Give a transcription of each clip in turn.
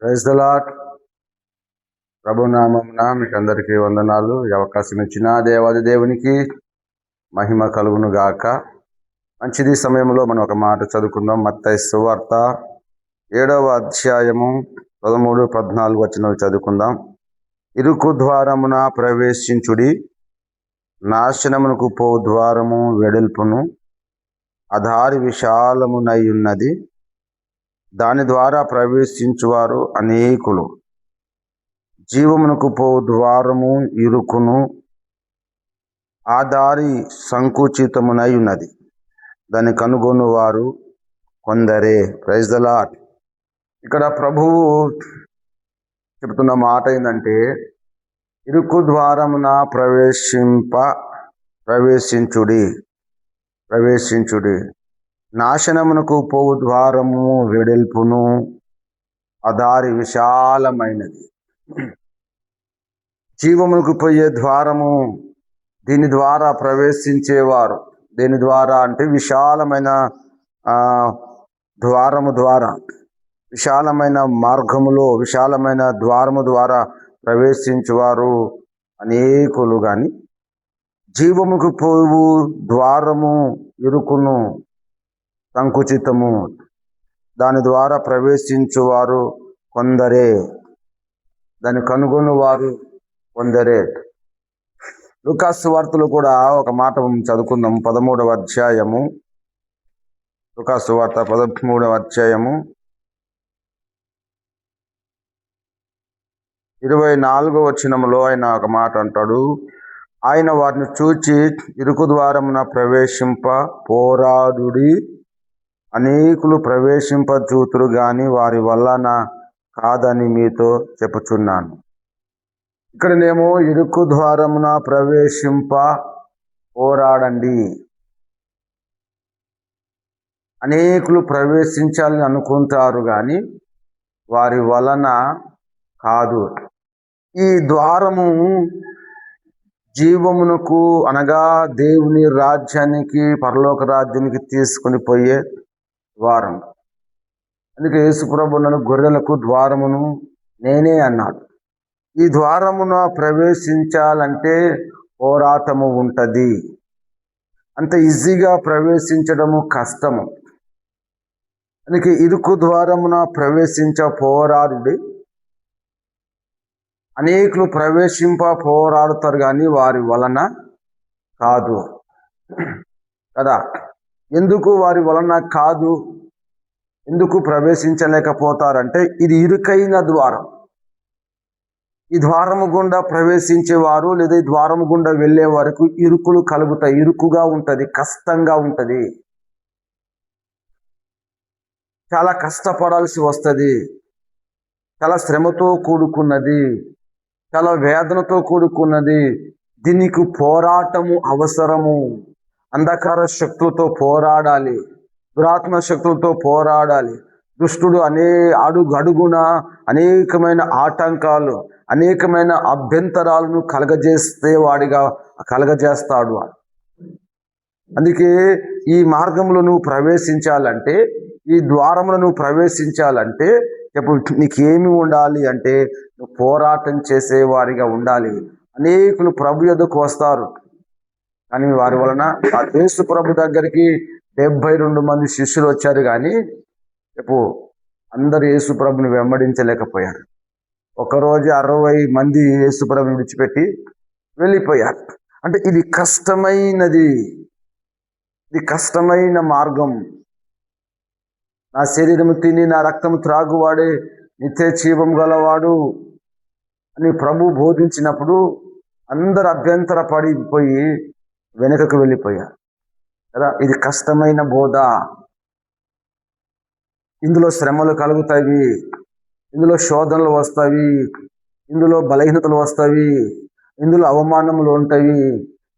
Praise the lord. ప్రభునామమున మీకు అందరికీ వందనాలు. ఈ అవకాశం ఇచ్చిన దేవాది దేవునికి మహిమ కలుగును గాక. మంచిది. సమయంలో మనం ఒక మాట చదువుకుందాం. మత్తయి సువార్త 7వ అధ్యాయము 13, 14 వచనాలు చదువుకుందాం. ఇరుకు ద్వారమున ప్రవేశించుడి, నాశనమునకు పో ద్వారము వెడల్పును, ఆ దారి విశాలమునై ఉన్నది, దాని ద్వారా ప్రవేశించువారు అనేకులు. జీవమునకు పో ద్వారము ఇరుకును, ఆ దారి సంకుచితమునై ఉన్నది, దాన్ని కనుగొను వారు కొందరే. Praise the lord. ఇక్కడ ప్రభువు చెబుతున్న మాట ఏంటంటే, ఇరుకు ద్వారమున ప్రవేశించుడి, నాశనమునకు పోవు ద్వారము వెడల్పును, ఆ దారి విశాలమైనది. జీవమునకు పోయే ద్వారము, దీని ద్వారా ప్రవేశించేవారు. దీని ద్వారా అంటే విశాలమైన ద్వారము ద్వారా, విశాలమైన మార్గములో, విశాలమైన ద్వారము ద్వారా ప్రవేశించేవారు అనేకులు. కానీ జీవముకు పోవు ద్వారము ఇరుకును, సంకుచితము, దాని ద్వారా ప్రవేశించువారు కొందరే, దాన్ని కనుగొని వారు కొందరే. లూకాసు వార్తలు కూడా ఒక మాట చదువుకుందాం. 13వ అధ్యాయము, లూకాసు వార్త 13వ అధ్యాయము 24వ వచనములో ఆయన ఒక మాట అంటాడు. ఆయన వారిని చూచి, ఇరుకు ద్వారమున ప్రవేశింప పోరాడుడి, అనేకులు ప్రవేశింపజూతురు గాని వారి వలన కాదని మీతో చెప్పుచున్నాను. ఇక్కడనేమో ఇరుకు ద్వారమున ప్రవేశింప పోరాడండి, అనేకులు ప్రవేశించాలని అనుకుంటారు కానీ వారి వలన కాదు. ఈ ద్వారము జీవమునకు అనగా దేవుని రాజ్యానికి, పరలోక రాజ్యానికి తీసుకుని పోయే ద్వారం. అందుకే యేసుప్రభు నన్ను గొర్రెలకు ద్వారమును నేనే అన్నాడు. ఈ ద్వారమున ప్రవేశించాలంటే పోరాటము ఉంటుంది. అంత ఈజీగా ప్రవేశించడము కష్టము. అందుకే ఇరుకు ద్వారమున పోరాడుడి, అనేకులు పోరాడుతారు కానీ వారి వలన కాదు కదా. ఎందుకు వారి వలన కాదు, ఎందుకు ప్రవేశించలేకపోతారంటే ఇది ఇరుకైన ద్వారం. ఈ ద్వారము గుండా ప్రవేశించేవారు లేదా ఈ ద్వారము గుండా వెళ్ళే వరకు ఇరుకులు కలుగుతాయి. ఇరుకుగా ఉంటుంది, కష్టంగా ఉంటుంది, చాలా కష్టపడాల్సి వస్తుంది, చాలా శ్రమతో కూడుకున్నది, చాలా వేదనతో కూడుకున్నది. దీనికి పోరాటము అవసరము. అంధకార శక్తులతో పోరాడాలి, దురాత్మ శక్తులతో పోరాడాలి. దుష్టుడు అడుగున అనేకమైన ఆటంకాలు, అనేకమైన అభ్యంతరాలను కలగజేస్తాడు. అందుకే ఈ మార్గంలో నువ్వు ప్రవేశించాలంటే, ఈ ద్వారంలో నువ్వు ప్రవేశించాలంటే చెప్పు, నీకేమి ఉండాలి అంటే నువ్వు పోరాటం చేసేవారిగా ఉండాలి. అనేకులు ప్రభు యొద్దకు వస్తారు కానీ వారి వలన, ఆ యేసు ప్రభు దగ్గరికి 72 మంది శిష్యులు వచ్చారు కానీ చెప్పు అందరు యేసు ప్రభుని వెంబడించలేకపోయారు. ఒకరోజు 60 మంది యేసు ప్రభుని విడిచిపెట్టి వెళ్ళిపోయారు. అంటే ఇది కష్టమైనది, ఇది కష్టమైన మార్గం. నా శరీరము తిని నా రక్తము త్రాగువాడే నిత్య జీవం గలవాడు అని ప్రభు బోధించినప్పుడు అందరు అభ్యంతర పడిపోయి వెనుకకు వెళ్ళిపోయారు కదా. ఇది కష్టమైన బోధ. ఇందులో శ్రమలు కలుగుతాయి, ఇందులో శోధనలు వస్తాయి, ఇందులో బలహీనతలు వస్తాయి, ఇందులో అవమానములు ఉంటాయి,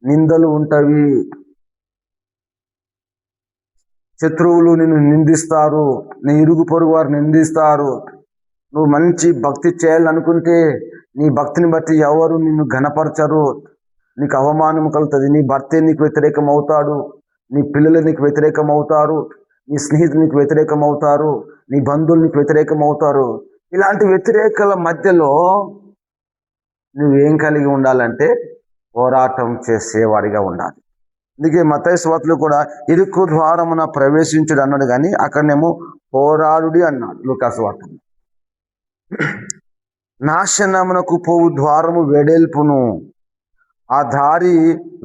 నిందలు ఉంటాయి, శత్రువులు నిన్ను నిందిస్తారు, నీ ఇరుగు పొరుగు వారు నిందిస్తారు. నువ్వు మంచి భక్తి చేయాలనుకుంటే నీ భక్తిని బట్టి ఎవరు నిన్ను ఘనపరచరు, నీకు అవమానం కలుగుతుంది. నీ భర్తే నీకు వ్యతిరేకం అవుతాడు, నీ పిల్లలు నీకు వ్యతిరేకం అవుతారు, నీ స్నేహితులు నీకు వ్యతిరేకం అవుతారు, నీ బంధువులు నీకు వ్యతిరేకం అవుతారు. ఇలాంటి వ్యతిరేకల మధ్యలో నువ్వేం కలిగి ఉండాలంటే పోరాటం చేసేవాడిగా ఉండాలి. అందుకే మత్తయి సువార్తలో కూడా ఇరుకు ద్వారమున ప్రవేశించుడు అన్నాడు, కానీ అక్కడనేమో పోరాడుడి అన్నాడు లూకా సువార్త. నాశనమునకు పోవు ద్వారము వెడల్పును, ఆ దారి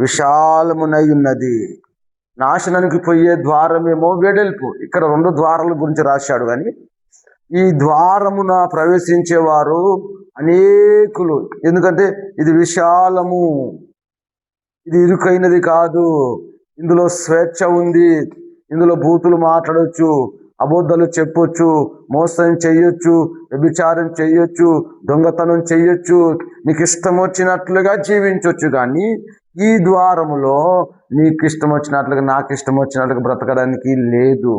విశాలమునై ఉన్నది. నాశనానికి పోయే ద్వారమేమో వెడల్పు. ఇక్కడ 2 ద్వారాల గురించి రాశాడు, కానీ ఈ ద్వారమున ప్రవేశించేవారు అనేకులు. ఎందుకంటే ఇది విశాలము, ఇది ఇరుకైనది కాదు. ఇందులో స్వేచ్ఛ ఉంది. ఇందులో బూతులు మాట్లాడొచ్చు, అబద్ధాలు చెప్పొచ్చు, మోసం చెయ్యొచ్చు, వ్యభిచారం చెయ్యొచ్చు, దొంగతనం చెయ్యొచ్చు, నీకు ఇష్టం వచ్చినట్లుగా జీవించవచ్చు. కానీ ఈ ద్వారములో నీకు ఇష్టం వచ్చినట్లుగా, నాకు ఇష్టం వచ్చినట్లుగా బ్రతకడానికి లేదు.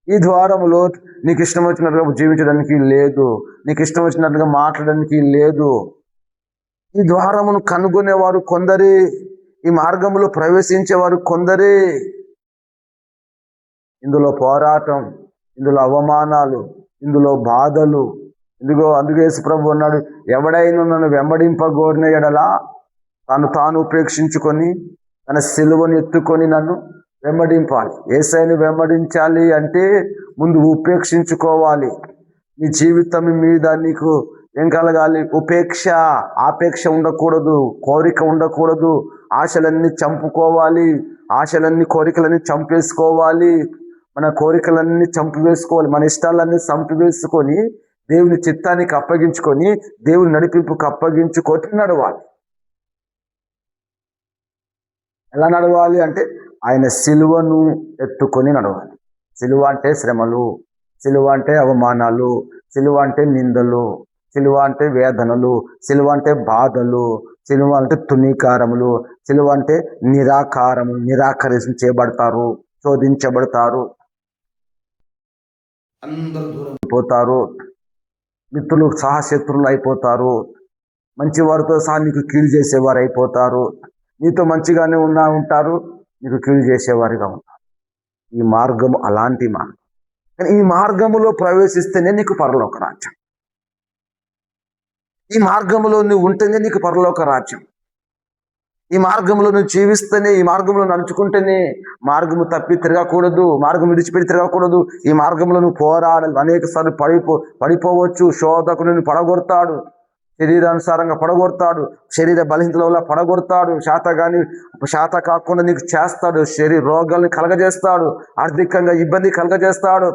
ఈ ద్వారములో నీకు ఇష్టం వచ్చినట్లుగా జీవించడానికి లేదు, నీకు ఇష్టం వచ్చినట్లుగా మాట్లాడడానికి లేదు. ఈ ద్వారమును కనుగొనేవారు కొందరే, ఈ మార్గములో ప్రవేశించేవారు కొందరే. ఇందులో పోరాటం, ఇందులో అవమానాలు, ఇందులో బాధలు. అందుకే యేసు ప్రభువు అన్నాడు, ఎవడైనా నన్ను వెంబడింపగోరిన ఎడలా తాను ఉపేక్షించుకొని తన సిలువను ఎత్తుకొని నన్ను వెంబడింపాలి. యేసయ్యను వెంబడించాలి అంటే ముందు ఉపేక్షించుకోవాలి. నీ జీవితం మీద నీకు ఏం కలగాలి? ఉపేక్ష. ఆపేక్ష ఉండకూడదు, కోరిక ఉండకూడదు. ఆశలన్నీ చంపుకోవాలి, కోరికలన్నీ చంపేసుకోవాలి. మన కోరికలన్నీ చంపివేసుకోవాలి, మన ఇష్టాలన్నీ చంపివేసుకొని దేవుని చిత్తానికి అప్పగించుకొని దేవుని నడిపింపుకు అప్పగించుకొని నడవాలి. ఎలా నడవాలి అంటే ఆయన సిలువను ఎత్తుకొని నడవాలి. సిలువ అంటే శ్రమలు, సిలువ అంటే అవమానాలు, సిలువ అంటే నిందలు, సిలువ అంటే వేదనలు, సిలువ అంటే బాధలు, సిలువ అంటే తునీకారములు, సిలువ అంటే నిరాకరించబడతారు, శోధించబడతారు, అందరూ దూరం అయిపోతారు, మిత్రులు సహశత్రులు అయిపోతారు, మంచి వారితో సహా నీకు కీడు చేసేవారు అయిపోతారు, నీతో మంచిగానే ఉంటారు, నీకు కీడు చేసేవారిగా ఉంటారు. ఈ మార్గము అలాంటి మార్గం. కానీ ఈ మార్గములో ప్రవేశిస్తేనే నీకు పరలోక రాజ్యం. ఈ మార్గములో నువ్వు ఉంటేనే నీకు పరలోక రాజ్యం. ఈ మార్గంలో నువ్వు జీవిస్తేనే, ఈ మార్గంలో నడుచుకుంటేనే. మార్గము తప్పి తిరగకూడదు, మార్గం విడిచిపెట్టి తిరగకూడదు. ఈ మార్గంలో నువ్వు పోరాడాలి. అనేక సార్లు పడిపోవచ్చు. శోధకుని పడగొడతాడు, శరీరానుసారంగా పడగొడతాడు, శరీర బలహీనతల వల్ల పడగొడతాడు, శాత కాకుండా నీకు చేస్తాడు, రోగాల్ని కలగజేస్తాడు, ఆర్థికంగా ఇబ్బంది కలగజేస్తాడు,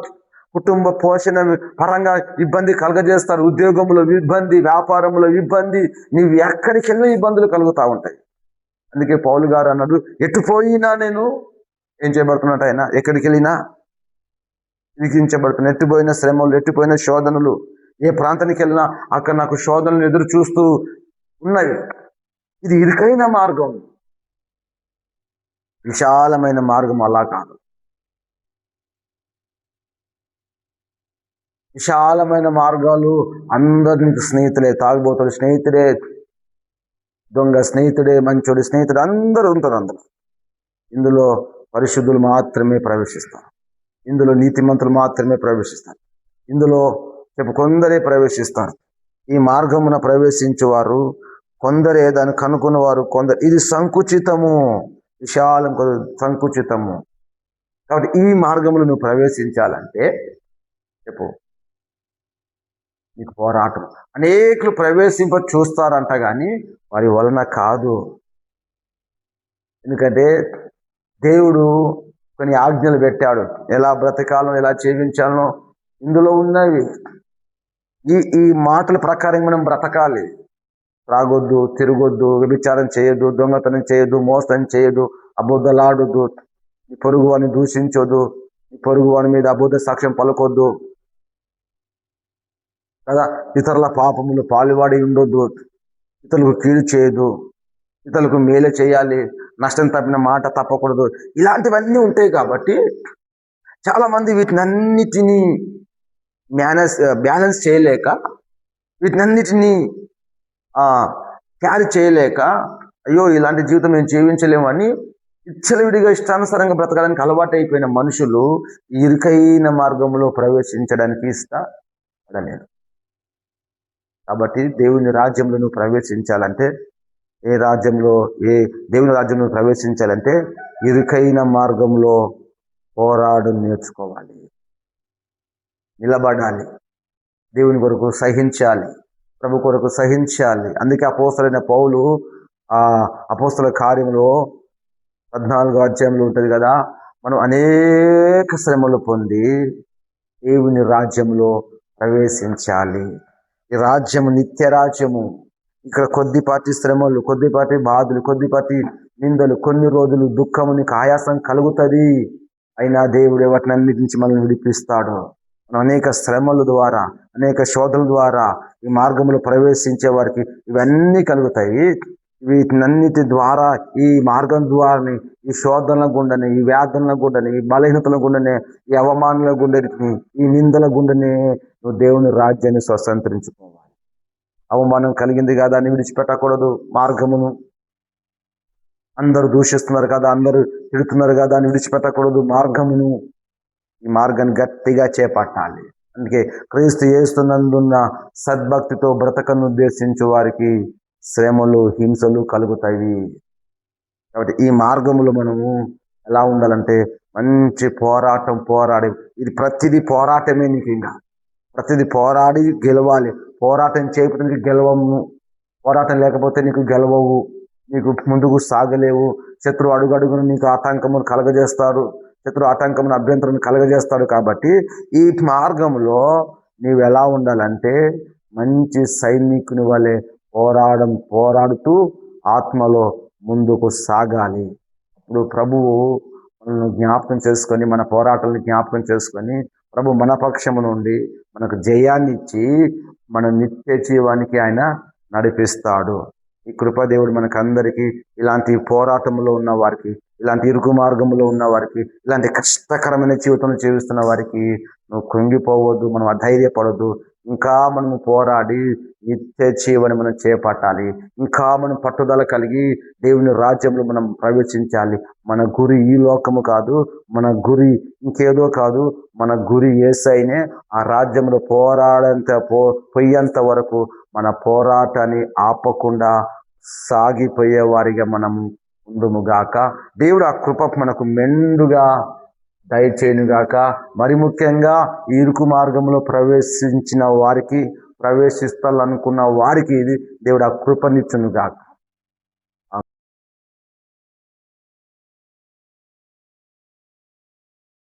కుటుంబ పోషణ పరంగా ఇబ్బంది కలగజేస్తాడు, ఉద్యోగంలో ఇబ్బంది, వ్యాపారంలో ఇబ్బంది, నీవు ఎక్కడికి వెళ్ళినా ఇబ్బందులు కలుగుతూ ఉంటాయి. అందుకే పౌలు గారు అన్నాడు, ఎటు పోయినా నేను ఏం చేయబడుతున్నట్టు, ఆయన ఎక్కడికి వెళ్ళినా విధించబడుతున్నా. ఎట్టుపోయిన శ్రమలు, ఎట్టుపోయిన శోధనలు, ఏ ప్రాంతానికి వెళ్ళినా అక్కడ నాకు శోధనలు ఎదురు చూస్తూ ఉన్నాయి. ఇది ఇరుకైన మార్గం, విశాలమైన మార్గం అలా కాదు. విశాలమైన మార్గాలు అందరికి స్నేహితులే, తాగుబోతుడు స్నేహితుడే, దొంగ స్నేహితుడే, మంచోడి స్నేహితుడు, అందరూ ఉంటారు అందులో. ఇందులో పరిశుద్ధులు మాత్రమే ప్రవేశిస్తారు, ఇందులో నీతిమంతులు మాత్రమే ప్రవేశిస్తారు, ఇందులో కొందరే ప్రవేశిస్తారు. ఈ మార్గమున ప్రవేశించేవారు కొందరే, దాన్ని కనుక్కున్నవారు కొందరు. ఇది సంకుచితము, విశాలం సంకుచితము. కాబట్టి ఈ మార్గంలో నువ్వు ప్రవేశించాలంటే నీకు పోరాటం. అనేకులు ప్రవేశింప చూస్తారంట, కానీ వారి వలన కాదు. ఎందుకంటే దేవుడు కొన్ని ఆజ్ఞలు పెట్టాడు, ఎలా బ్రతకాలో, ఎలా జీవించాలో ఇందులో ఉన్నవి. ఈ మాటల ప్రకారం మనం బ్రతకాలి. త్రాగొద్దు, తిరగొద్దు, వ్యభిచారం చేయొద్దు, దొంగతనం చేయొద్దు, మోసం చేయొద్దు, అబద్ధాలాడొద్దు, నీ పొరుగు వాడిని దూషించొద్దు, నీ పొరుగు వాడి మీద అబద్ధ సాక్ష్యం పలకొద్దు కదా, ఇతరుల పాపములు పాలువాడి ఉండొద్దు, ఇతరులకు కీడు చేయదు, ఇతరులకు మేలు చేయాలి, నష్టం తప్పిన మాట తప్పకూడదు. ఇలాంటివన్నీ ఉంటాయి. కాబట్టి చాలామంది వీటినన్నిటినీ బ్యాలెన్స్ చేయలేక, వీటినన్నిటినీ క్యారీ చేయలేక, అయ్యో ఇలాంటి జీవితం మేము జీవించలేమని ఇచ్చలవిడిగా ఇష్టానుసారంగా బ్రతకడానికి అలవాటు అయిపోయిన మనుషులు ఇరుకైన మార్గంలో ప్రవేశించడానికి పడలేడు. కాబట్టి దేవుని రాజ్యంలో నువ్వు ప్రవేశించాలంటే ఏ దేవుని రాజ్యంలో ప్రవేశించాలంటే ఇరుకైన మార్గంలో పోరాడు నేర్చుకోవాలి, నిలబడాలి, దేవుని కొరకు సహించాలి, ప్రభు కొరకు సహించాలి. అందుకే అపోస్తలైన పౌలు అపోస్తల కార్యంలో 14వ అధ్యాయంలో ఉంటుంది కదా, మనం అనేక శ్రమలు పొంది దేవుని రాజ్యంలో ప్రవేశించాలి. ఈ రాజ్యము నిత్య రాజ్యము. ఇక్కడ కొద్దిపాటి శ్రమలు, కొద్దిపాటి బాధలు, కొద్దిపాటి నిందలు, కొన్ని రోజులు దుఃఖము, నీకు ఆయాసం కలుగుతుంది. అయినా దేవుడు వాటినన్నిటి నుంచి మనల్ని విడిపిస్తాడు. మనం అనేక శ్రమల ద్వారా, అనేక శోధనల ద్వారా ఈ మార్గంలో ప్రవేశించే వారికి ఇవన్నీ కలుగుతాయి. వీటినన్నిటి ద్వారా, ఈ మార్గం ద్వారానే, ఈ శోధనల గుండెనే, ఈ వేదనల గుండెనే, ఈ బలహీనతల గుండెనే, ఈ అవమానాల గుండెని, ఈ నిందల గుండెనే నువ్వు దేవుని రాజ్యాన్ని స్వతంత్రించుకోవాలి. అవమానం కలిగింది కదా అని విడిచిపెట్టకూడదు మార్గమును. అందరూ దూషిస్తున్నారు కదా, అందరూ తిడుతున్నారు కదా అని విడిచిపెట్టకూడదు మార్గమును. ఈ మార్గాన్ని గట్టిగా చేపట్టాలి. అందుకే క్రీస్తు యేసునందున్న సద్భక్తితో బ్రతకను ఉద్దేశించు వారికి శ్రమలు, హింసలు కలుగుతాయి. కాబట్టి ఈ మార్గంలో మనము ఎలా ఉండాలంటే మంచి పోరాడి, ఇది ప్రతిదీ పోరాటమే. నీకు ఇంకా ప్రతిదీ పోరాడి గెలవాలి. పోరాటం చేయకపోతే నీకు గెలవము. పోరాటం లేకపోతే నీకు గెలవవు, నీకు ముందుకు సాగలేవు. శత్రువు అడుగడుగును నీకు ఆటంకమును కలగజేస్తాడు, శత్రువు ఆటంకమును అభ్యంతరం కలగజేస్తాడు. కాబట్టి ఈ మార్గంలో నీవు ఎలా ఉండాలంటే మంచి సైనికుని వలె పోరాడుతూ ఆత్మలో ముందుకు సాగాలి. ఇప్పుడు ప్రభువు మనల్ని జ్ఞాపకం చేసుకొని, మన పోరాటాలను జ్ఞాపకం చేసుకొని, ప్రభు మన పక్షము నుండి మనకు జయాన్ని ఇచ్చి మన నిత్య జీవానికి ఆయన నడిపిస్తాడు. ఈ కృపాదేవుడు మనకందరికీ ఇలాంటి పోరాటంలో ఉన్న వారికి, ఇలాంటి ఇరుకు మార్గంలో ఉన్న వారికి, ఇలాంటి కష్టకరమైన జీవితంలో జీవిస్తున్న వారికి నువ్వు కృంగిపోవద్దు, మనం అధైర్యపడద్దు. ఇంకా మనము పోరాడి నిత్య జీవని మనం చేపట్టాలి. ఇంకా మనం పట్టుదల కలిగి దేవుని రాజ్యంలో మనం ప్రవేశించాలి. మన గురి ఈ లోకము కాదు, మన గురి ఇంకేదో కాదు, మన గురి యేసయ్యనే. ఆ రాజ్యంలో పోయేంత వరకు మన పోరాటాన్ని ఆపకుండా సాగిపోయే వారిగా మనము ఉండుముగాక. దేవుడు ఆ కృప మనకు మెండుగా దయచేయునుగాక. మరి ముఖ్యంగా ఈ ఇరుకు మార్గంలో ప్రవేశించిన వారికి, ప్రవేశిస్తాలనుకున్న వారికి ఇది దేవుడు ఆ కృపనిచ్చునుగాక.